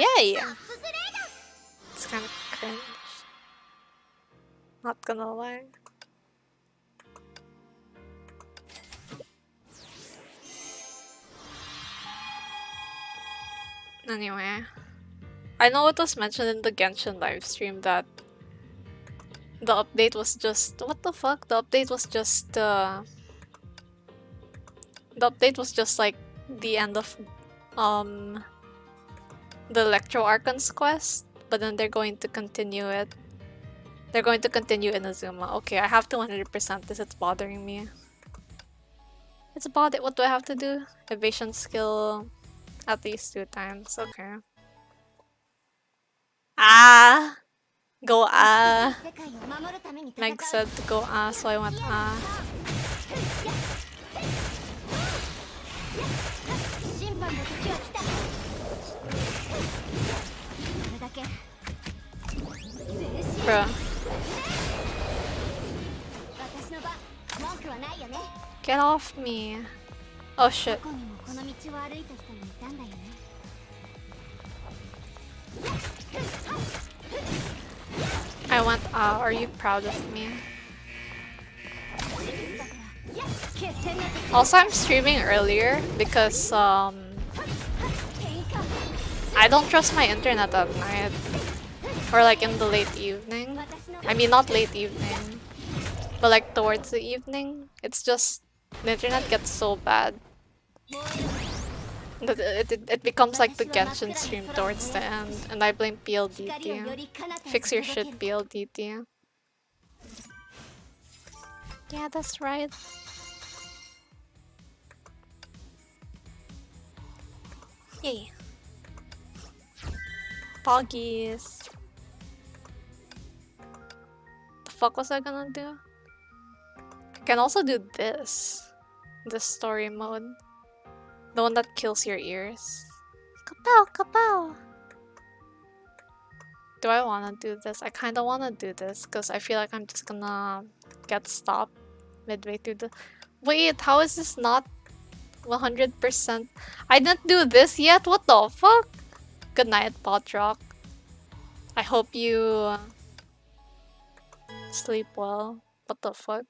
Yay! It's kind of cringe. Not gonna lie. Anyway, I know it was mentioned in the Genshin livestream that the update was just— what the fuck? The update was just like the end of the Electro Archon's quest, but then they're going to continue it. They're going to continue Inazuma. Okay, I have to 100% this. It's bothering me. It's bothering. What do I have to do? Evasion skill at least 2 times. Okay. Ah! Go ah! Meg said to go ah, so I went ah. Bruh. Get off me. Oh shit. I went ah, are you proud of me? Also, I'm streaming earlier because I don't trust my internet at night. Or like in the late evening. I mean, not late evening, but like towards the evening. It's just the internet gets so bad that it becomes like the Genshin stream towards the end, and I blame PLDT. Fix your shit, PLDT. Yeah, that's right. Yay. Poggies. The fuck was I gonna do? I can also do this. This story mode. The one that kills your ears. Kapow, kapow! Do I wanna do this? I kinda wanna do this because I feel like I'm just gonna get stopped midway through the— wait, how is this not 100%? I didn't do this yet? What the fuck? Good night, Potrock. I hope you sleep well. What the fuck?